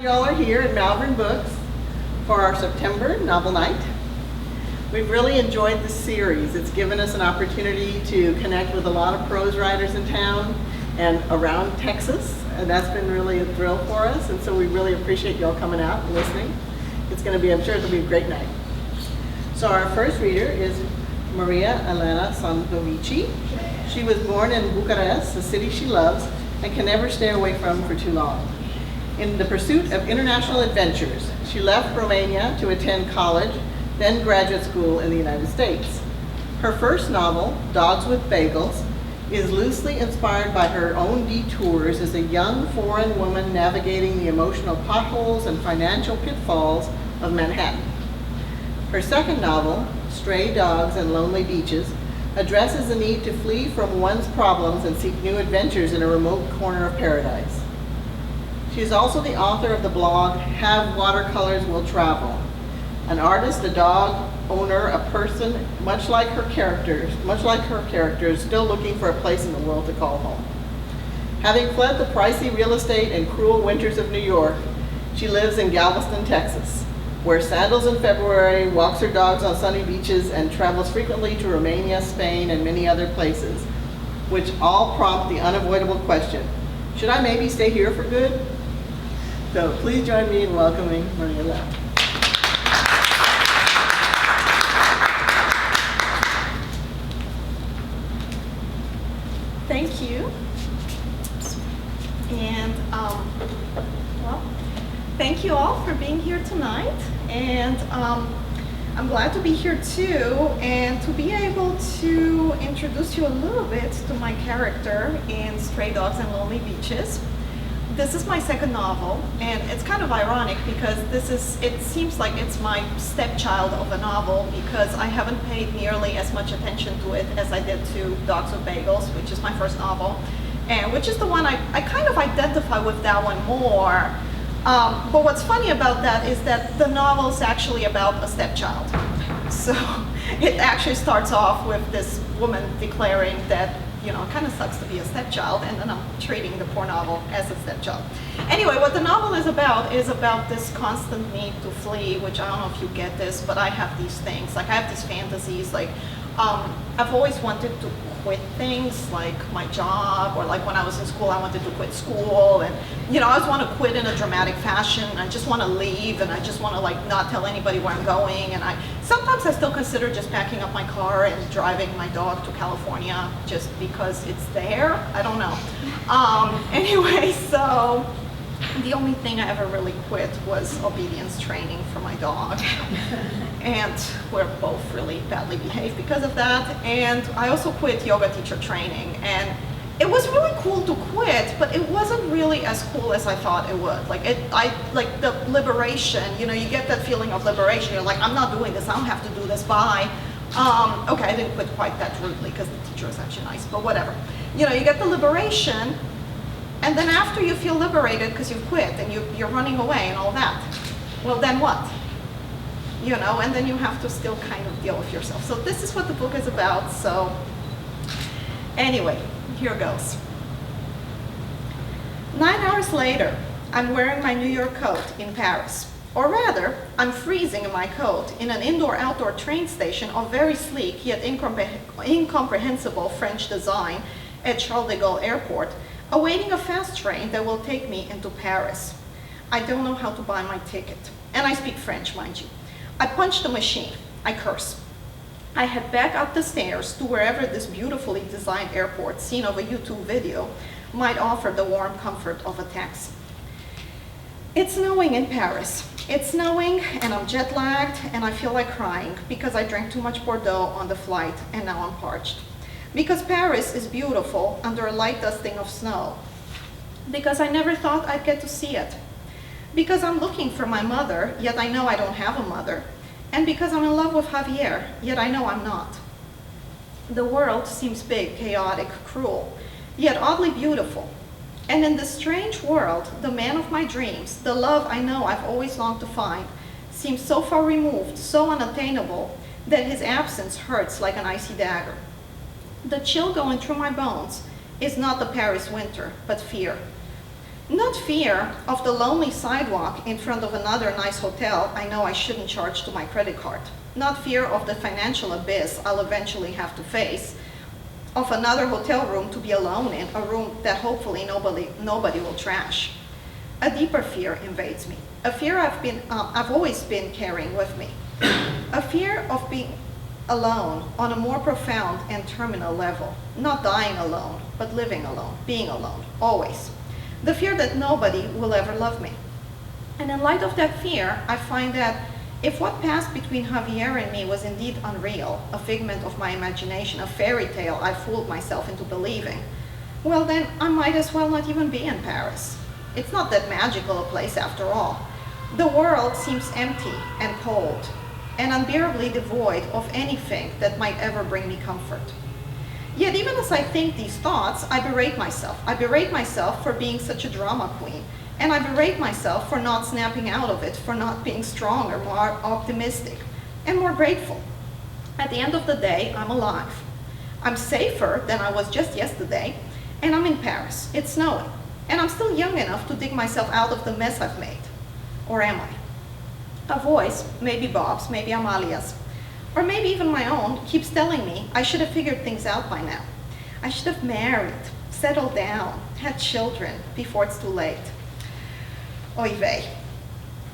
Y'all are here at Malvern Books for our September novel night. We've really enjoyed the series. It's given us an opportunity to connect with a lot of prose writers in town and around Texas, and that's been really a thrill for us, and so we really appreciate y'all coming out and listening. It's going to be, I'm sure it'll be a great night. So our first reader is Maria Elena Sandovici. She was born in Bucharest, a city she loves and can never stay away from for too long. In the pursuit of international adventures, she left Romania to attend college, then graduate school in the United States. Her first novel, Dogs with Bagels, is loosely inspired by her own detours as a young foreign woman navigating the emotional potholes and financial pitfalls of Manhattan. Her second novel, Stray Dogs and Lonely Beaches, addresses the need to flee from one's problems and seek new adventures in a remote corner of paradise. She is also the author of the blog, Have Watercolors Will Travel. An artist, a dog owner, a person, much like her characters, still looking for a place in the world to call home. Having fled the pricey real estate and cruel winters of New York, she lives in Galveston, Texas, wears sandals in February, walks her dogs on sunny beaches, and travels frequently to Romania, Spain, and many other places, which all prompt the unavoidable question, should I maybe stay here for good? So please join me in welcoming Maria Elena. Thank you. And well, thank you all for being here tonight. And I'm glad to be here too, and to be able to introduce you a little bit to my character in Stray Dogs and Lonely Beaches. This is my second novel, and it's kind of ironic because it seems like it's my stepchild of a novel because I haven't paid nearly as much attention to it as I did to Dogs with Bagels, which is my first novel, and which is the one I kind of identify with that one more. But what's funny about that is that the novel is actually about a stepchild. So it actually starts off with this woman declaring that, you know, it kind of sucks to be a stepchild, and then I'm treating the poor novel as a stepchild. Anyway, what the novel is about this constant need to flee, which I don't know if you get this, but I have these things. Like, I have these fantasies, like, I've always wanted to quit things, like my job, or like when I was in school, I wanted to quit school, and, you know, I always want to quit in a dramatic fashion. I just want to leave, and I just want to, like, not tell anybody where I'm going, and sometimes I still consider just packing up my car and driving my dog to California just because it's there. I don't know. Anyway, so the only thing I ever really quit was obedience training for my dog. And we're both really badly behaved because of that. And I also quit yoga teacher training. And it was really cool to quit, but it wasn't really as cool as I thought it would. Like, like the liberation, you know, you get that feeling of liberation. You're like, I'm not doing this, I don't have to do this, bye. Okay, I didn't quit quite that rudely because the teacher was actually nice, but whatever. You know, you get the liberation, and then after you feel liberated because you've quit and you're running away and all that, well, then what? You know, and then you have to still kind of deal with yourself. So this is what the book is about. So anyway, here goes. 9 hours later, I'm wearing my New York coat in Paris. Or rather, I'm freezing in my coat in an indoor-outdoor train station of very sleek yet incomprehensible French design at Charles de Gaulle Airport, awaiting a fast train that will take me into Paris. I don't know how to buy my ticket. And I speak French, mind you. I punch the machine. I curse. I head back up the stairs to wherever this beautifully designed airport, seen of a YouTube video, might offer the warm comfort of a taxi. It's snowing in Paris. It's snowing, and I'm jet lagged, and I feel like crying because I drank too much Bordeaux on the flight, and now I'm parched. Because Paris is beautiful under a light dusting of snow. Because I never thought I'd get to see it. Because I'm looking for my mother, yet I know I don't have a mother. And because I'm in love with Javier, yet I know I'm not. The world seems big, chaotic, cruel, yet oddly beautiful. And in this strange world, the man of my dreams, the love I know I've always longed to find, seems so far removed, so unattainable, that his absence hurts like an icy dagger. The chill going through my bones is not the Paris winter, but fear. Not fear of the lonely sidewalk in front of another nice hotel I know I shouldn't charge to my credit card. Not fear of the financial abyss I'll eventually have to face, of another hotel room to be alone in, a room that hopefully nobody will trash. A deeper fear invades me, a fear I've always been carrying with me, a fear of being alone on a more profound and terminal level, not dying alone, but living alone, being alone, always. The fear that nobody will ever love me. And in light of that fear, I find that if what passed between Javier and me was indeed unreal, a figment of my imagination, a fairy tale I fooled myself into believing, well then I might as well not even be in Paris. It's not that magical a place after all. The world seems empty and cold, and unbearably devoid of anything that might ever bring me comfort. Yet even as I think these thoughts, I berate myself. I berate myself for being such a drama queen, and I berate myself for not snapping out of it, for not being stronger, more optimistic, and more grateful. At the end of the day, I'm alive. I'm safer than I was just yesterday, and I'm in Paris. It's snowing, and I'm still young enough to dig myself out of the mess I've made. Or am I? A voice, maybe Bob's, maybe Amalia's, or maybe even my own, keeps telling me I should have figured things out by now. I should have married, settled down, had children before it's too late. Oy vey.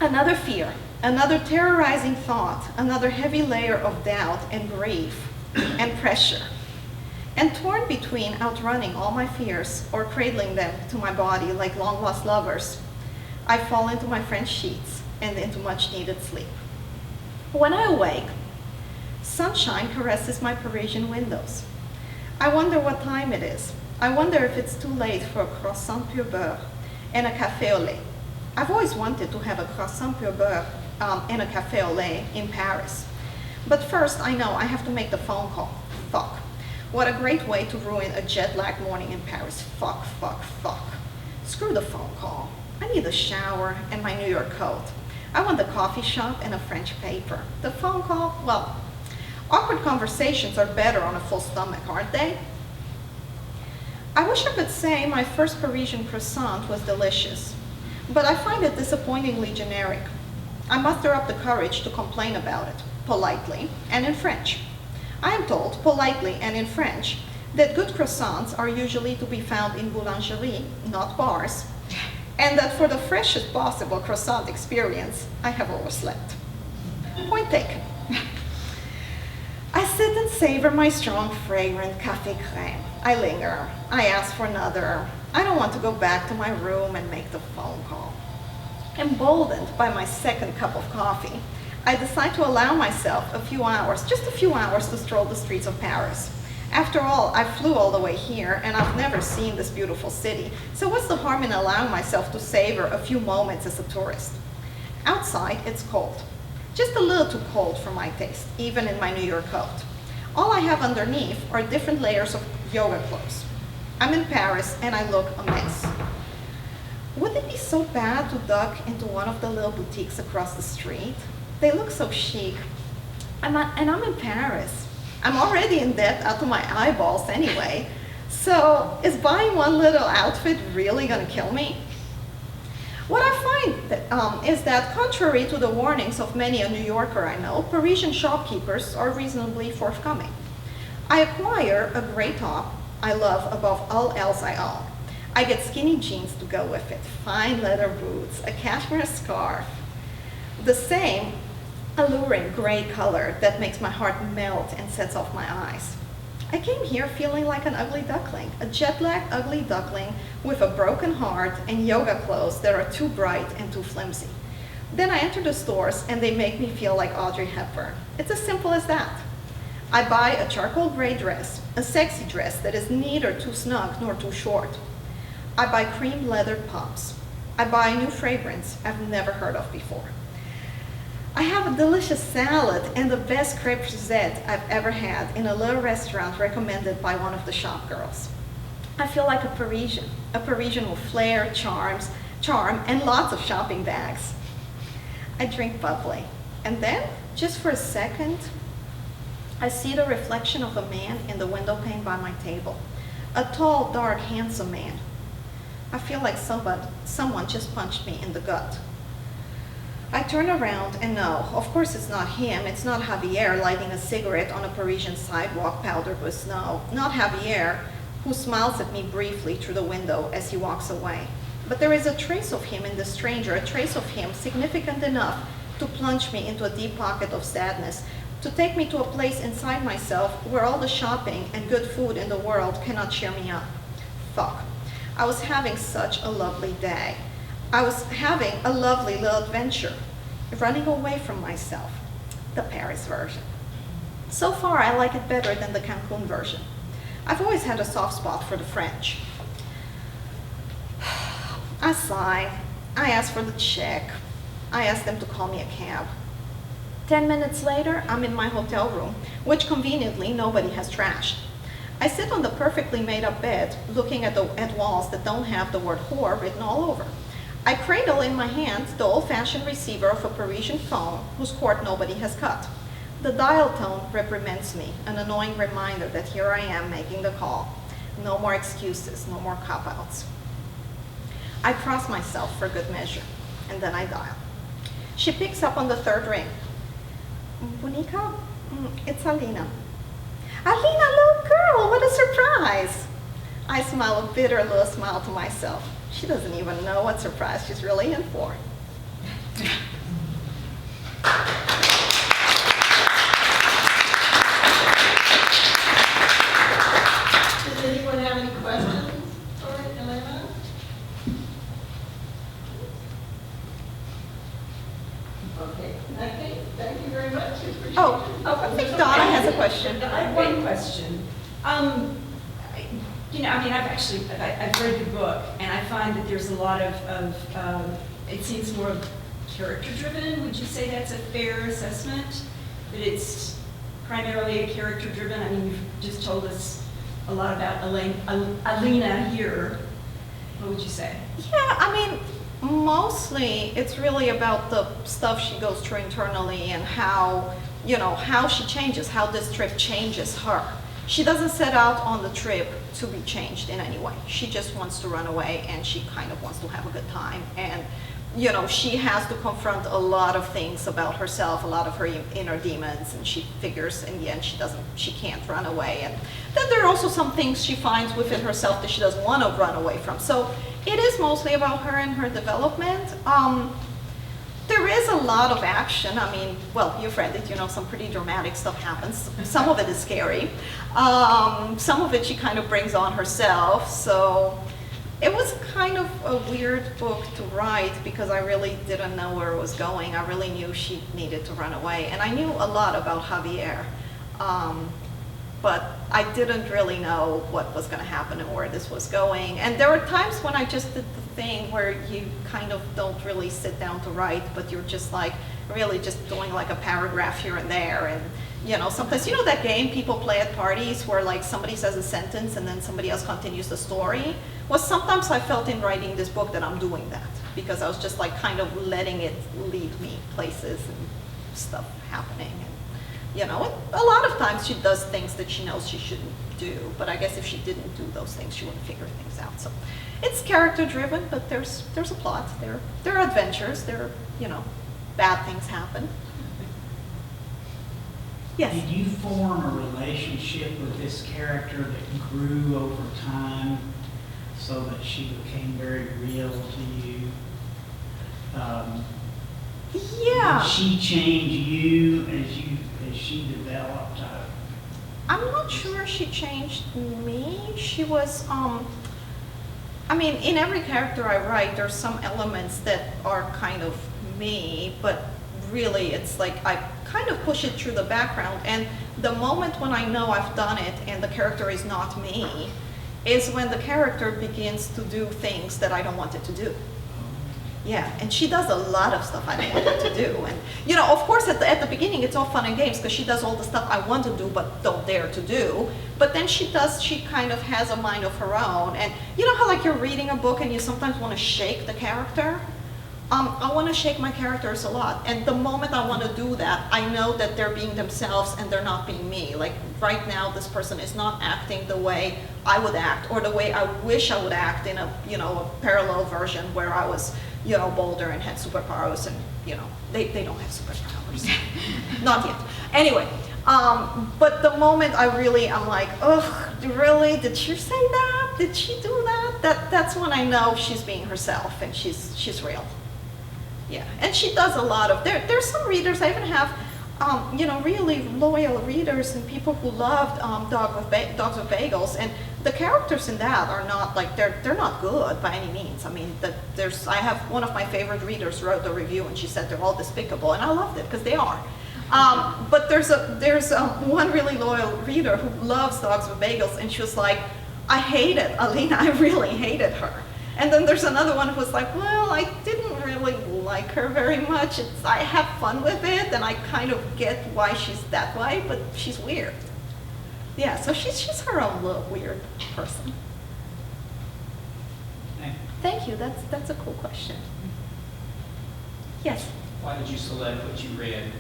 Another fear, another terrorizing thought, another heavy layer of doubt and grief and pressure. And torn between outrunning all my fears or cradling them to my body like long-lost lovers, I fall into my French sheets and into much-needed sleep. When I awake, sunshine caresses my Parisian windows. I wonder what time it is. I wonder if it's too late for a croissant pur beurre and a café au lait. I've always wanted to have a croissant pur beurre and a café au lait in Paris. But first, I know I have to make the phone call. Fuck. What a great way to ruin a jet-lagged morning in Paris. Fuck, fuck, fuck. Screw the phone call. I need a shower and my New York coat. I want the coffee shop and a French paper. The phone call, well, awkward conversations are better on a full stomach, aren't they? I wish I could say my first Parisian croissant was delicious, but I find it disappointingly generic. I muster up the courage to complain about it, politely and in French. I am told, politely and in French, that good croissants are usually to be found in boulangerie, not bars, and that for the freshest possible croissant experience, I have overslept. Point taken. I sit and savor my strong, fragrant café crème. I linger. I ask for another. I don't want to go back to my room and make the phone call. Emboldened by my second cup of coffee, I decide to allow myself a few hours, just a few hours, to stroll the streets of Paris. After all, I flew all the way here, and I've never seen this beautiful city, so what's the harm in allowing myself to savor a few moments as a tourist? Outside, it's cold. Just a little too cold for my taste, even in my New York coat. All I have underneath are different layers of yoga clothes. I'm in Paris, and I look a mess. Would it be so bad to duck into one of the little boutiques across the street? They look so chic. And I'm in Paris. I'm already in debt out to my eyeballs anyway. So is buying one little outfit really gonna kill me? What I find is that contrary to the warnings of many a New Yorker I know, Parisian shopkeepers are reasonably forthcoming. I acquire a gray top I love above all else I own. I get skinny jeans to go with it, fine leather boots, a cashmere scarf, the same alluring gray color that makes my heart melt and sets off my eyes. I came here feeling like an ugly duckling, a jet-lagged ugly duckling with a broken heart and yoga clothes that are too bright and too flimsy. Then I enter the stores and they make me feel like Audrey Hepburn. It's as simple as that. I buy a charcoal gray dress, a sexy dress that is neither too snug nor too short. I buy cream leather pumps. I buy a new fragrance I've never heard of before. I have a delicious salad and the best crepe Suzette I've ever had in a little restaurant recommended by one of the shop girls. I feel like a Parisian with flair, charm, and lots of shopping bags. I drink bubbly, and then, just for a second, I see the reflection of a man in the window pane by my table. A tall, dark, handsome man. I feel like someone just punched me in the gut. I turn around and no, of course it's not him. It's not Javier lighting a cigarette on a Parisian sidewalk powdered with snow. Not Javier, who smiles at me briefly through the window as he walks away. But there is a trace of him in the stranger, a trace of him significant enough to plunge me into a deep pocket of sadness, to take me to a place inside myself where all the shopping and good food in the world cannot cheer me up. Fuck. I was having such a lovely day. I was having a lovely little adventure, running away from myself. The Paris version. So far, I like it better than the Cancun version. I've always had a soft spot for the French. I sigh. I ask for the check. I ask them to call me a cab. 10 minutes later, I'm in my hotel room, which conveniently nobody has trashed. I sit on the perfectly made-up bed, looking at walls that don't have the word whore written all over. I cradle in my hand the old-fashioned receiver of a Parisian phone whose cord nobody has cut. The dial tone reprimands me, an annoying reminder that here I am making the call. No more excuses, no more cop-outs. I cross myself for good measure, and then I dial. She picks up on the third ring. Bonica? It's Alina. Alina, little girl, what a surprise! I smile a bitter little smile to myself. She doesn't even know what surprise she's really in for. Does anyone have any questions for Elena? Okay, in that case, thank you very much. I think Donna has a question. I have one question. I've read the book, and I find that there's a lot of it seems more character-driven. Would you say that's a fair assessment? That it's primarily a character-driven? I mean, you've just told us a lot about Alina here. What would you say? Yeah, I mean, mostly it's really about the stuff she goes through internally and how she changes, how this trip changes her. She doesn't set out on the trip to be changed in any way. She just wants to run away, and she kind of wants to have a good time. And, she has to confront a lot of things about herself, a lot of her inner demons, and she figures in the end she can't run away. And then there are also some things she finds within herself that she doesn't want to run away from. So it is mostly about her and her development. There is a lot of action. I mean, well, you've read it, some pretty dramatic stuff happens. Some of it is scary. Some of it she kind of brings on herself. So it was kind of a weird book to write because I really didn't know where it was going. I really knew she needed to run away. And I knew a lot about Javier. But I didn't really know what was going to happen and where this was going. And there were times when I just did the thing where you kind of don't really sit down to write, but you're just like really just doing like a paragraph here and there. And sometimes, that game people play at parties where like somebody says a sentence and then somebody else continues the story. Well, sometimes I felt in writing this book that I'm doing that because I was just like kind of letting it lead me places and stuff happening. And, a lot of times she does things that she knows she shouldn't do, but I guess if she didn't do those things, she wouldn't figure things out. So it's character driven, but there's a plot. There are adventures. There are, bad things happen. Yes. Did you form a relationship with this character that grew over time so that she became very real to you? Yeah. Did she change you as she developed? I'm not sure she changed me. She was, in every character I write, there's some elements that are kind of me, but really it's like I kind of push it through the background. And the moment when I know I've done it and the character is not me is when the character begins to do things that I don't want it to do. Yeah, and she does a lot of stuff I don't want her to do. And, of course, at the beginning, it's all fun and games because she does all the stuff I want to do but don't dare to do. But then she kind of has a mind of her own. And you know how, like, you're reading a book and you sometimes want to shake the character? I want to shake my characters a lot. And the moment I want to do that, I know that they're being themselves and they're not being me. Like right now, this person is not acting the way I would act or the way I wish I would act in a, you know, a parallel version where I was, you know, bolder and had superpowers and, you know, they don't have superpowers. Not yet. Anyway, but the moment I'm like, oh, really? Did she say that? Did she do that? That's when I know she's being herself and she's real. Yeah, and she does a lot of, there's some readers, I even have, you know, really loyal readers and people who loved Dogs with Bagels, and the characters in that are not like, they're not good by any means. I mean, I have one of my favorite readers wrote a review and she said they're all despicable, and I loved it because they are. But there's one really loyal reader who loves Dogs with Bagels, and she was like, I hated Elena, I really hated her. And then there's another one who was like, well, I didn't really like her very much. I have fun with it, and I kind of get why she's that way, but she's weird. Yeah, so she's her own little weird person. Thank you, that's a cool question. Yes? Why did you select what you read?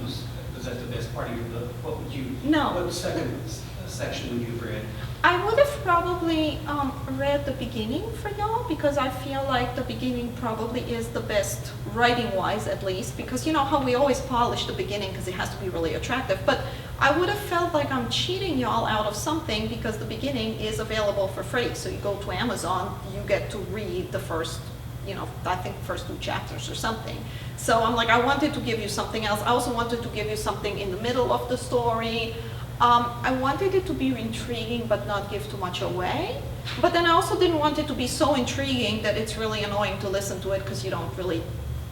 Was that the best part of your book? What would you? No. What second section would you have read? I would have probably read the beginning for y'all, because I feel like the beginning probably is the best, writing-wise at least, because you know how we always polish the beginning because it has to be really attractive, but I would have felt like I'm cheating y'all out of something because the beginning is available for free. So you go to Amazon, you get to read the first, you know, I think first 2 chapters or something. So I'm like, I wanted to give you something else. I also wanted to give you something in the middle of the story. I wanted it to be intriguing but not give too much away. But then I also didn't want it to be so intriguing that it's really annoying to listen to it because you don't really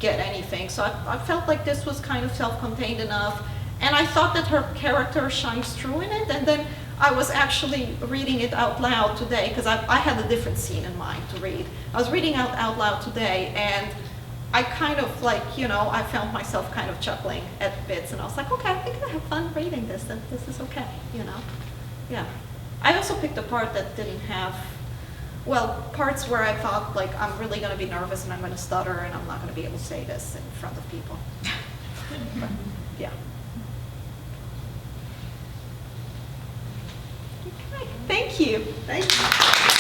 get anything. So I felt like this was kind of self-contained enough. And I thought that her character shines through in it. And then I was actually reading it out loud today because I had a different scene in mind to read. I was reading out loud today, and I kind of like, you know, I found myself kind of chuckling at bits, and I was like, okay, I think I have fun reading this, and this is okay, you know? Yeah. I also picked a part that didn't have, well, parts where I thought, like, I'm really going to be nervous and I'm going to stutter and I'm not going to be able to say this in front of people. Yeah. Okay, thank you. Thank you.